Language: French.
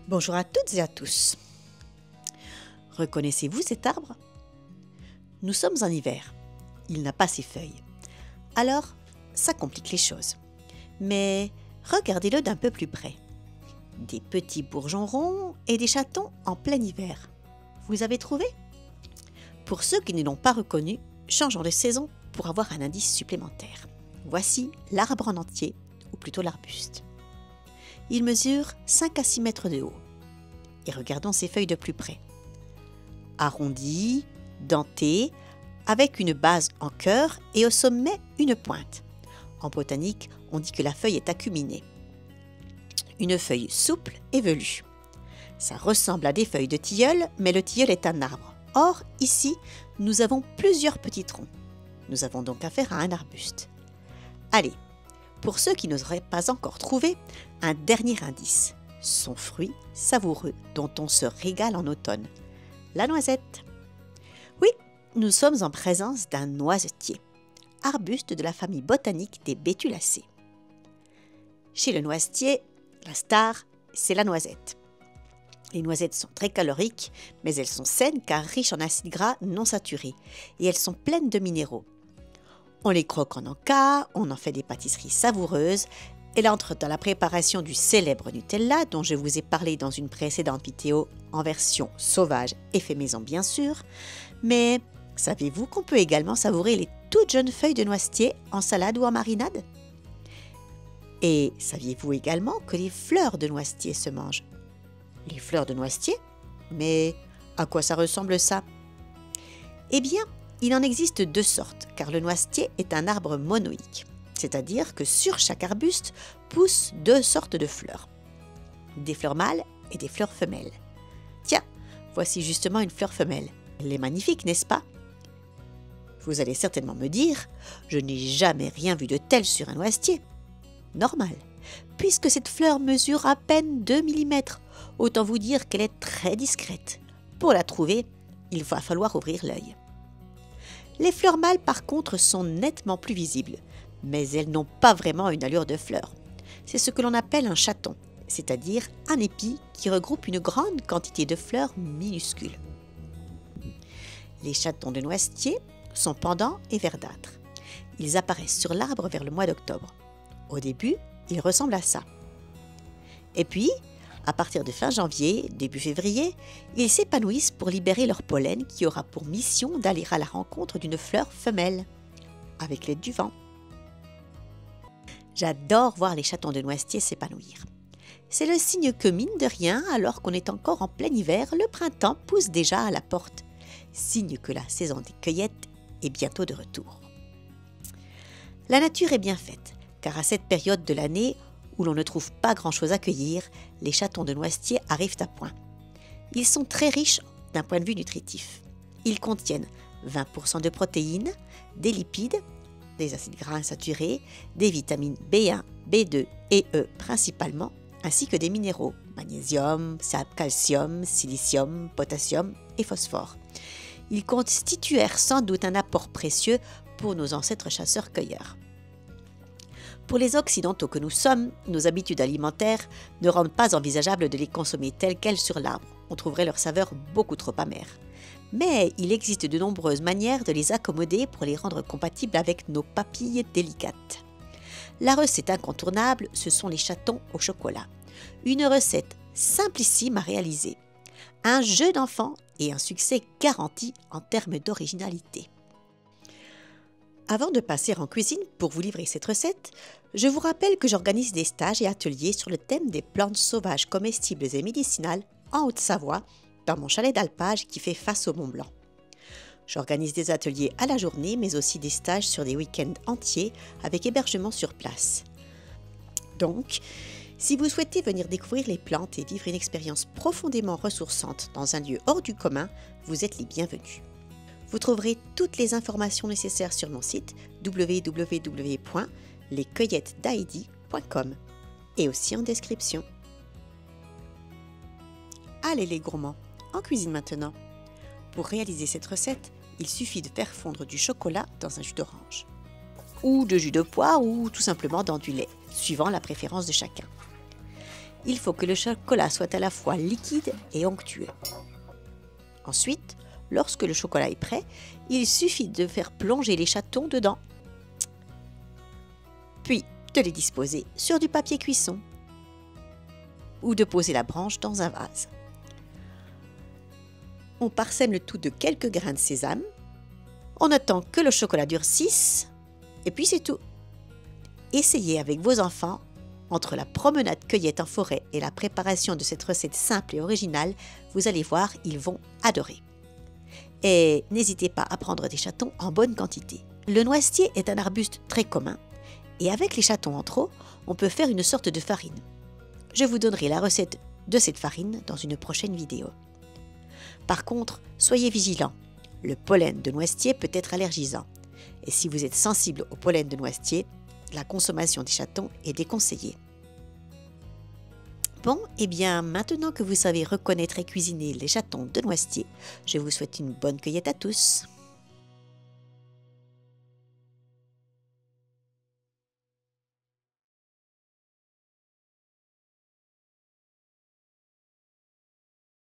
Bonjour à toutes et à tous. Reconnaissez-vous cet arbre? Nous sommes en hiver. Il n'a pas ses feuilles. Alors, ça complique les choses. Mais regardez-le d'un peu plus près. Des petits bourgeons ronds et des chatons en plein hiver. Vous avez trouvé? Pour ceux qui ne l'ont pas reconnu, changeons de saison pour avoir un indice supplémentaire. Voici l'arbre en entier, ou plutôt l'arbuste. Il mesure 5 à 6 mètres de haut. Et regardons ses feuilles de plus près. Arrondies, dentées, avec une base en cœur et au sommet une pointe. En botanique, on dit que la feuille est acuminée. Une feuille souple et velue. Ça ressemble à des feuilles de tilleul, mais le tilleul est un arbre. Or, ici, nous avons plusieurs petits troncs. Nous avons donc affaire à un arbuste. Allez, pour ceux qui n'oseraient pas encore trouver, un dernier indice. Son fruit savoureux dont on se régale en automne. La noisette. Oui, nous sommes en présence d'un noisetier, arbuste de la famille botanique des Bétulacées. Chez le noisetier, la star, c'est la noisette. Les noisettes sont très caloriques, mais elles sont saines car riches en acides gras non saturés et elles sont pleines de minéraux. On les croque en encas, on en fait des pâtisseries savoureuses. Elle entre dans la préparation du célèbre Nutella dont je vous ai parlé dans une précédente vidéo en version sauvage et fait maison bien sûr. Mais savez-vous qu'on peut également savourer les toutes jeunes feuilles de noisetier en salade ou en marinade? Et saviez-vous également que les fleurs de noisetier se mangent? Les fleurs de noisetier? Mais à quoi ça ressemble ça? Eh bien, il en existe deux sortes, car le noisetier est un arbre monoïque, c'est-à-dire que sur chaque arbuste poussent deux sortes de fleurs, des fleurs mâles et des fleurs femelles. Tiens, voici justement une fleur femelle. Elle est magnifique, n'est-ce pas? Vous allez certainement me dire, je n'ai jamais rien vu de tel sur un noisetier. Normal, puisque cette fleur mesure à peine 2 mm. Autant vous dire qu'elle est très discrète. Pour la trouver, il va falloir ouvrir l'œil. Les fleurs mâles, par contre, sont nettement plus visibles, mais elles n'ont pas vraiment une allure de fleur. C'est ce que l'on appelle un chaton, c'est-à-dire un épi qui regroupe une grande quantité de fleurs minuscules. Les chatons de noisetier sont pendants et verdâtres. Ils apparaissent sur l'arbre vers le mois d'octobre. Au début, ils ressemblent à ça. Et puis, à partir de fin janvier, début février, ils s'épanouissent pour libérer leur pollen qui aura pour mission d'aller à la rencontre d'une fleur femelle, avec l'aide du vent. J'adore voir les chatons de noisetier s'épanouir. C'est le signe que, mine de rien, alors qu'on est encore en plein hiver, le printemps pousse déjà à la porte. Signe que la saison des cueillettes est bientôt de retour. La nature est bien faite, car à cette période de l'année, où l'on ne trouve pas grand-chose à cueillir, les chatons de noisetier arrivent à point. Ils sont très riches d'un point de vue nutritif. Ils contiennent 20% de protéines, des lipides, des acides gras insaturés, des vitamines B1, B2 et E principalement, ainsi que des minéraux, magnésium, calcium, silicium, potassium et phosphore. Ils constituèrent sans doute un apport précieux pour nos ancêtres chasseurs-cueilleurs. Pour les Occidentaux que nous sommes, nos habitudes alimentaires ne rendent pas envisageable de les consommer telles quelles sur l'arbre. On trouverait leur saveur beaucoup trop amère. Mais il existe de nombreuses manières de les accommoder pour les rendre compatibles avec nos papilles délicates. La recette incontournable, ce sont les chatons au chocolat. Une recette simplissime à réaliser. Un jeu d'enfant et un succès garanti en termes d'originalité. Avant de passer en cuisine pour vous livrer cette recette, je vous rappelle que j'organise des stages et ateliers sur le thème des plantes sauvages comestibles et médicinales en Haute-Savoie, dans mon chalet d'alpage qui fait face au Mont-Blanc. J'organise des ateliers à la journée, mais aussi des stages sur des week-ends entiers avec hébergement sur place. Donc, si vous souhaitez venir découvrir les plantes et vivre une expérience profondément ressourçante dans un lieu hors du commun, vous êtes les bienvenus. Vous trouverez toutes les informations nécessaires sur mon site www.lescueillettesd'Heidi.com et aussi en description. Allez les gourmands, en cuisine maintenant. Pour réaliser cette recette, il suffit de faire fondre du chocolat dans un jus d'orange, ou de jus de poire ou tout simplement dans du lait, suivant la préférence de chacun. il faut que le chocolat soit à la fois liquide et onctueux. Ensuite, lorsque le chocolat est prêt, il suffit de faire plonger les chatons dedans, puis de les disposer sur du papier cuisson ou de poser la branche dans un vase. On parsème le tout de quelques grains de sésame. On attend que le chocolat durcisse et puis c'est tout. Essayez avec vos enfants. Entre la promenade cueillette en forêt et la préparation de cette recette simple et originale, vous allez voir, ils vont adorer. Et n'hésitez pas à prendre des chatons en bonne quantité. Le noisetier est un arbuste très commun et avec les chatons en trop, on peut faire une sorte de farine. Je vous donnerai la recette de cette farine dans une prochaine vidéo. Par contre, soyez vigilants. Le pollen de noisetier peut être allergisant. Et si vous êtes sensible au pollen de noisetier, la consommation des chatons est déconseillée. Bon, et bien maintenant que vous savez reconnaître et cuisiner les chatons de noisetier, je vous souhaite une bonne cueillette à tous.